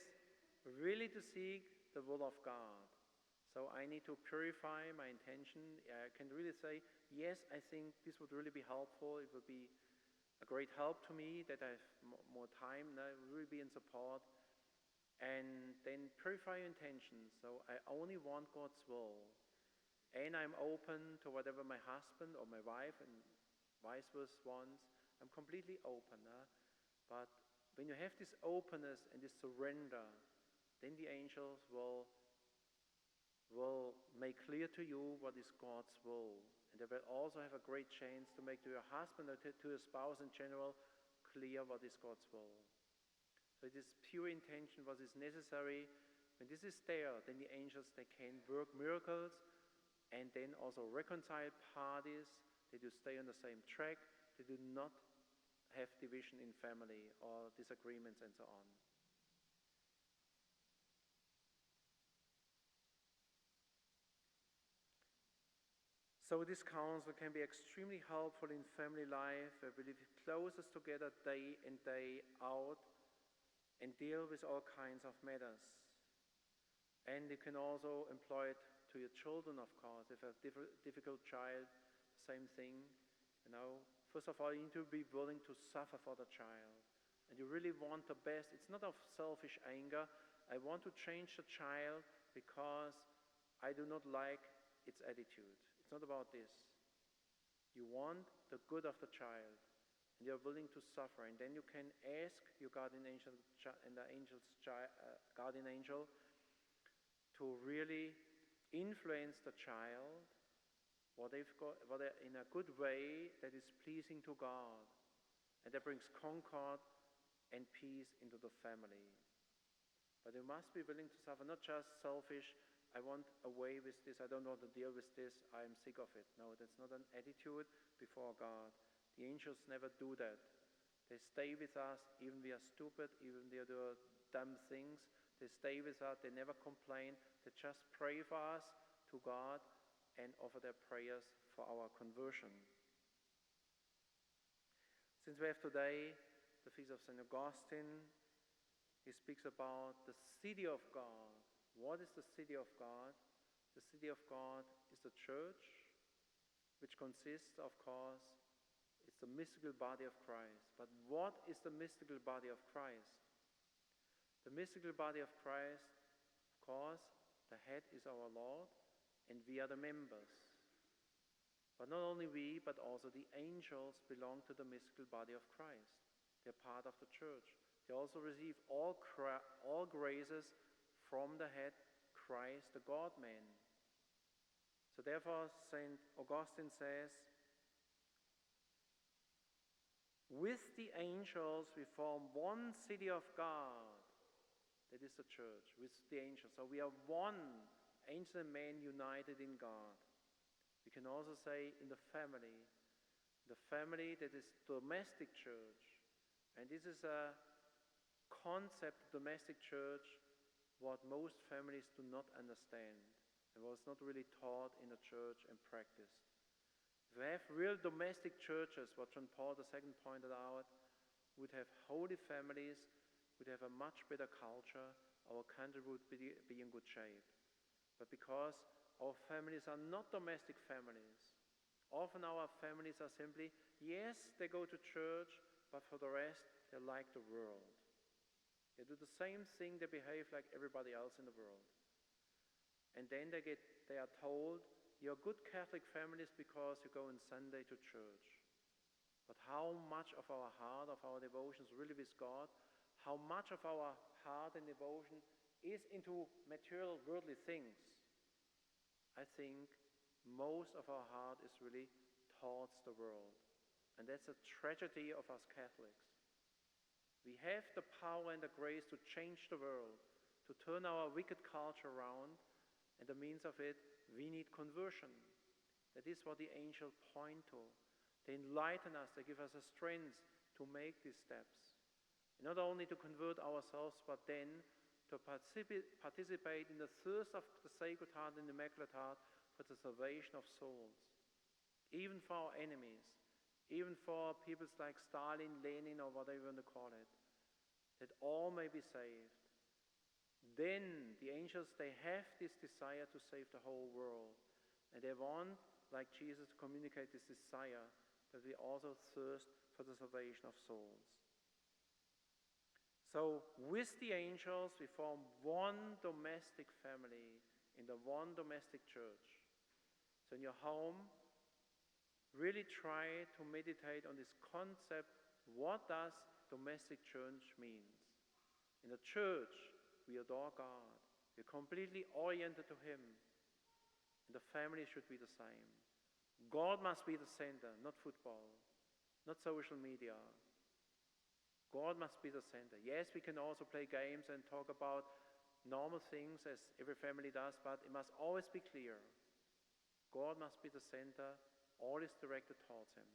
Speaker 1: really to seek the will of God. So I need to purify my intention. I can really say, yes, I think this would really be helpful. It would be a great help to me that I have more time. I will really be in support. And then purify your intentions. So I only want God's will. And I'm open to whatever my husband or my wife and vice versa wants. I'm completely open. But when you have this openness and this surrender, then the angels will make clear to you what is God's will. And they will also have a great chance to make to your husband or to your spouse in general clear what is God's will. So it is pure intention, what is necessary. When this is there, then the angels, they can work miracles and then also reconcile parties. They do stay on the same track. They do not have division in family or disagreements and so on. So this counsel can be extremely helpful in family life, where we live closest together day in, day out, and deal with all kinds of matters. And you can also employ it to your children, of course. If a difficult child, same thing. First of all, you need to be willing to suffer for the child. And you really want the best. It's not of selfish anger. I want to change the child because I do not like its attitude. It's not about this. You want the good of the child, and you're willing to suffer. And then you can ask your guardian angel and the guardian angel to really influence the child, what they're in a good way that is pleasing to God, and that brings concord and peace into the family. But you must be willing to suffer, not just selfish. I want away with this. I don't want to deal with this. I'm sick of it. No, that's not an attitude before God. The angels never do that. They stay with us, even we are stupid, even we do dumb things. They stay with us. They never complain. They just pray for us to God and offer their prayers for our conversion. Since we have today the feast of St. Augustine, he speaks about the city of God. What is the city of God? The city of God is the church, which consists, of course, it's the mystical body of Christ. But what is the mystical body of Christ? The mystical body of Christ, of course, the head is our Lord, and we are the members. But not only we, but also the angels belong to the mystical body of Christ. They're part of the church. They also receive all graces from the head, Christ, the God-man. So therefore, St. Augustine says, with the angels we form one city of God. That is the church, with the angels. So we are one, angel and man united in God. We can also say in the family that is domestic church. And this is a concept, domestic church, what most families do not understand and was not really taught in the church and practiced. If we have real domestic churches, what John Paul II pointed out, would have holy families, would have a much better culture, our country would be in good shape. But because our families are not domestic families, often our families are simply, yes, they go to church, but for the rest, they're like the world. They do the same thing, they behave like everybody else in the world. And then they are told, you're good Catholic families because you go on Sunday to church. But how much of our heart, of our devotion is really with God? How much of our heart and devotion is into material, worldly things? I think most of our heart is really towards the world. And that's a tragedy of us Catholics. We have the power and the grace to change the world, to turn our wicked culture around, and the means of it, we need conversion. That is what the angels point to. They enlighten us, they give us a strength to make these steps. And not only to convert ourselves, but then to participate in the thirst of the Sacred Heart and the Immaculate Heart for the salvation of souls. Even for our enemies, even for people like Stalin, Lenin, or whatever you want to call it, that all may be saved. Then the angels, they have this desire to save the whole world. And they want, like Jesus, to communicate this desire that we also thirst for the salvation of souls. So with the angels, we form one domestic family in the one domestic church. So in your home, really try to meditate on this concept. What does domestic church mean? In the church, we adore God. We're completely oriented to Him. And the family should be the same. God must be the center, not football, not social media. God must be the center. Yes, we can also play games and talk about normal things as every family does, but it must always be clear. God must be the center. All is directed towards Him.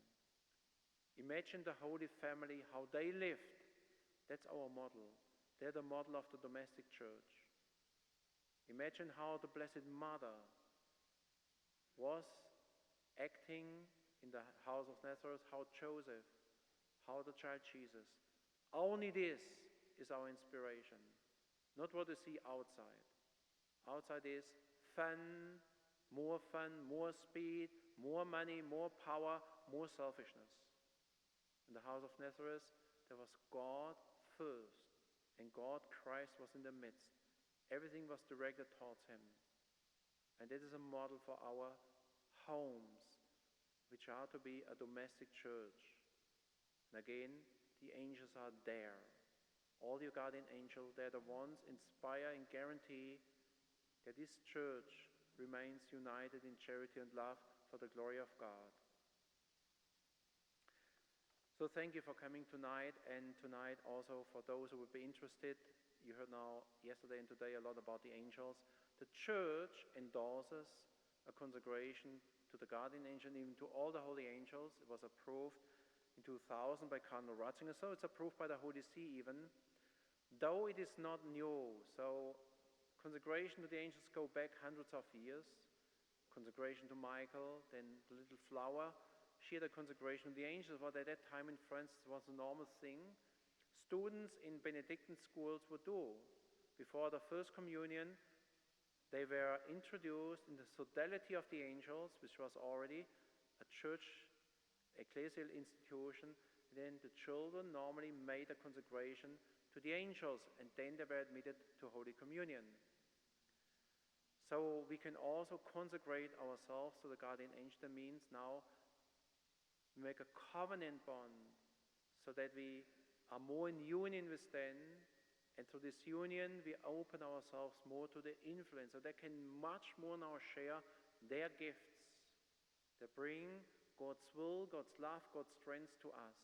Speaker 1: Imagine the Holy Family, how they lived. That's our model. They're the model of the domestic church. Imagine how the Blessed Mother was acting in the house of Nazareth, how Joseph, how the child Jesus. Only this is our inspiration, not what you see outside. Outside is fun, more speed, more money, more power, more selfishness. In the house of Nazareth, there was God first, and God Christ was in the midst. Everything was directed towards him. And that is a model for our homes, which are to be a domestic church. And again, the angels are there. All your guardian angels, they're the ones inspire and guarantee that this church remains united in charity and love for the glory of God. So thank you for coming tonight, and tonight also for those who would be interested. You heard now yesterday and today a lot about the angels. The church endorses a consecration to the guardian angel and even to all the holy angels. It was approved in 2000 by Cardinal Ratzinger, so it's approved by the Holy See even, though it is not new. So consecration to the angels go back hundreds of years. Consecration to Michael, then the little flower. She had a consecration of the angels, what at that time in France was a normal thing. Students in Benedictine schools would do. Before the first communion, they were introduced in the sodality of the angels, which was already a church, ecclesial institution. Then the children normally made a consecration to the angels, and then they were admitted to Holy Communion. So we can also consecrate ourselves to the guardian angel. That means now we make a covenant bond so that we are more in union with them, and through this union we open ourselves more to the influence, so they can much more now share their gifts. They bring God's will, God's love, God's strength to us.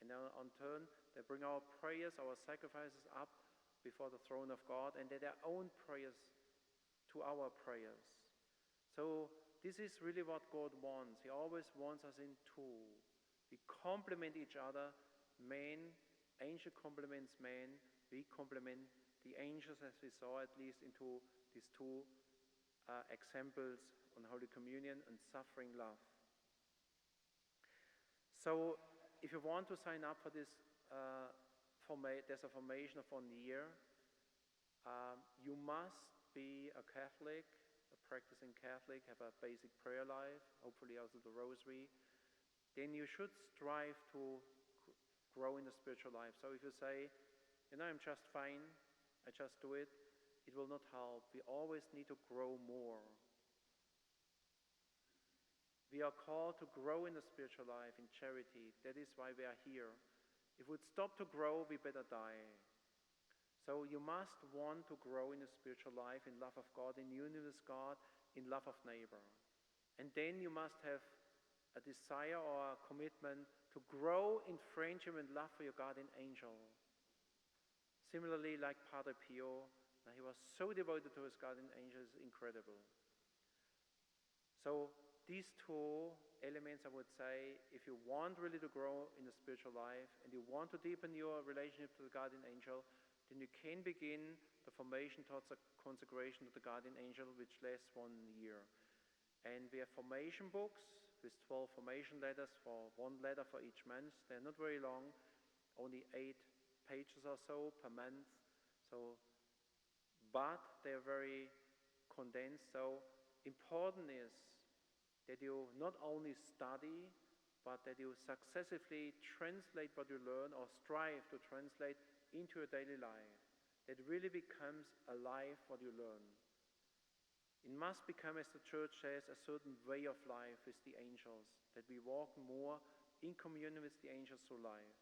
Speaker 1: And now on turn, they bring our prayers, our sacrifices up before the throne of God, and their own prayers to our prayers. So this is really what God wants. He always wants us in two. We complement each other. Man, angel complements man. We complement the angels, as we saw at least into these two examples on Holy Communion and suffering love. So if you want to sign up for this, there's a formation of 1 year. You must be a Catholic, a practicing Catholic, have a basic prayer life, hopefully also the rosary. Then you should strive to grow in the spiritual life. So if you say, I'm just fine, I just do it, it will not help. We always need to grow more. We are called to grow in the spiritual life, in charity. That is why we are here. If we would stop to grow, we better die. So you must want to grow in the spiritual life, in love of God, in union with God, in love of neighbor. And then you must have a desire or a commitment to grow in friendship and love for your guardian angel. Similarly, like Padre Pio, he was so devoted to his guardian angel, it's incredible. So these two elements, I would say, if you want really to grow in the spiritual life and you want to deepen your relationship to the guardian angel, then you can begin the formation towards a consecration to the guardian angel, which lasts 1 year. And we have formation books with 12 formation letters, for 1 letter for each month. They're not very long, only 8 pages or so per month. But they're very condensed. So important is that you not only study, but that you successively translate what you learn, or strive to translate into your daily life. That really becomes alive what you learn. It must become, as the church says, a certain way of life with the angels, that we walk more in communion with the angels through life.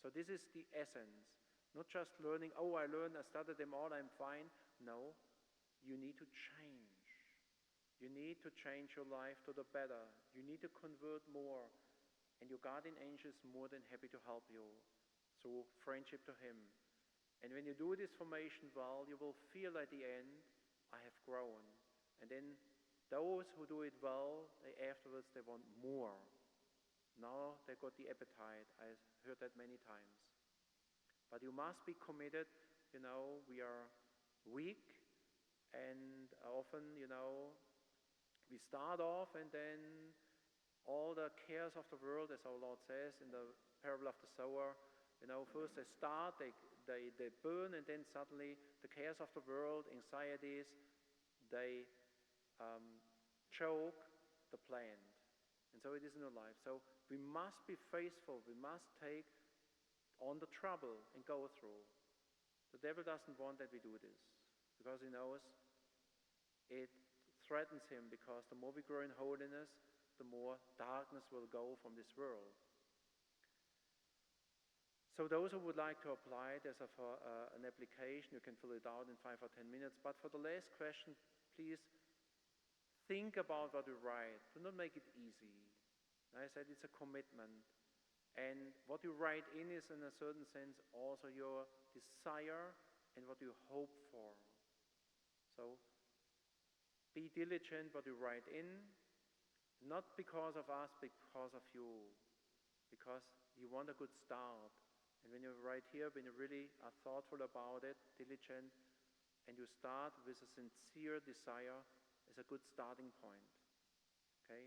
Speaker 1: So this is the essence. Not just learning, I studied them all, I'm fine. No, you need to change. You need to change your life to the better. You need to convert more. And your guardian angel is more than happy to help you through friendship to him. And when you do this formation well, you will feel at the end, I have grown. And then those who do it well, afterwards they want more. Now they got the appetite. I heard that many times. But you must be committed. We are weak, and often, we start off, and then all the cares of the world, as our Lord says in the parable of the sower, first they start, they burn, and then suddenly the cares of the world, anxieties, they choke the plant. And so it is in our life. So we must be faithful. We must take on the trouble and go through. The devil doesn't want that we do this because he knows it threatens him, because the more we grow in holiness, the more darkness will go from this world. So those who would like to apply, there's an application. You can fill it out in 5 or 10 minutes. But for the last question, please think about what you write. Do not make it easy. I said it's a commitment. And what you write in is, in a certain sense, also your desire and what you hope for. So be diligent what you write in, not because of us, because of you. Because you want a good start. And when you write here, when you really are thoughtful about it, diligent, and you start with a sincere desire, is a good starting point. Okay?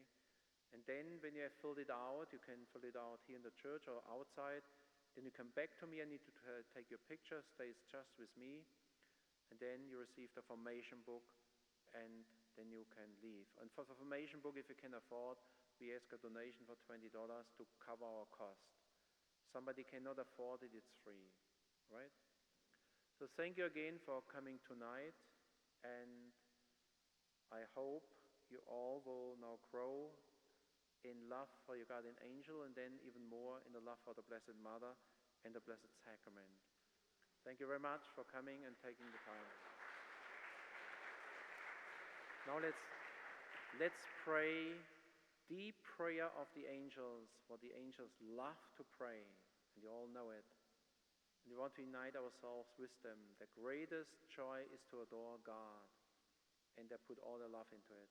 Speaker 1: And then when you have filled it out, you can fill it out here in the church or outside. Then you come back to me. I need to take your picture, stays just with me. And then you receive the formation book, and then you can leave. And for the formation book, if you can afford, we ask a donation for $20 to cover our cost. Somebody cannot afford it, it's free, right? So thank you again for coming tonight, and I hope you all will now grow in love for your guardian angel, and then even more in the love for the Blessed Mother and the Blessed Sacrament. Thank you very much for coming and taking the time. Now let's pray deep prayer of the angels, what the angels love to pray, and you all know it. And we want to unite ourselves with them. The greatest joy is to adore God, and they put all their love into it.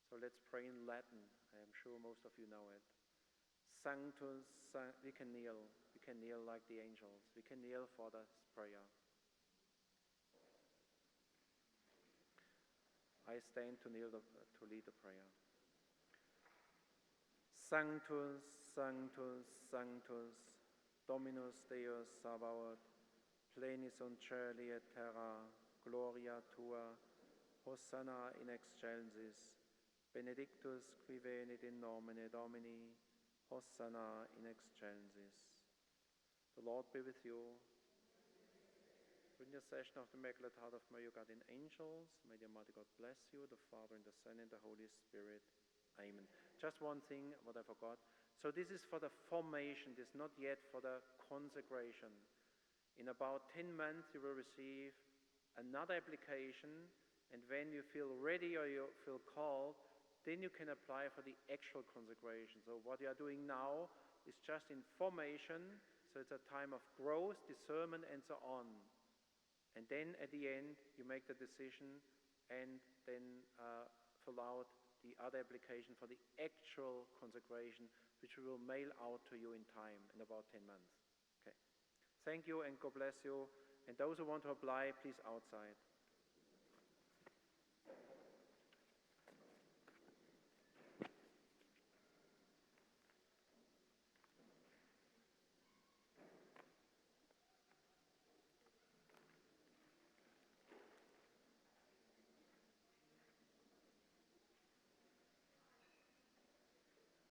Speaker 1: So let's pray in Latin. I am sure most of you know it. Sanctus, we can kneel like the angels. We can kneel for this prayer. I stand to lead the prayer. Sanctus, Sanctus, Sanctus, Dominus Deus Sabaoth, plenis sunt caeli et terra, gloria tua, Hosanna in excelsis, benedictus qui venit in nomine Domini, Hosanna in excelsis. The Lord be with you. Through intercession of the Immaculate Heart of Mary, guardian angels, may the Almighty God bless you, the Father, and the Son, and the Holy Spirit. Amen. Just one thing, what I forgot. So this is for the formation. This is not yet for the consecration. In about 10 months, you will receive another application, and when you feel ready or you feel called, then you can apply for the actual consecration. So what you are doing now is just in formation, so it's a time of growth, discernment, and so on. And then at the end, you make the decision and then fill out the other application for the actual consecration, which we will mail out to you in time, in about 10 months. Okay. Thank you, and God bless you. And those who want to apply, please outside.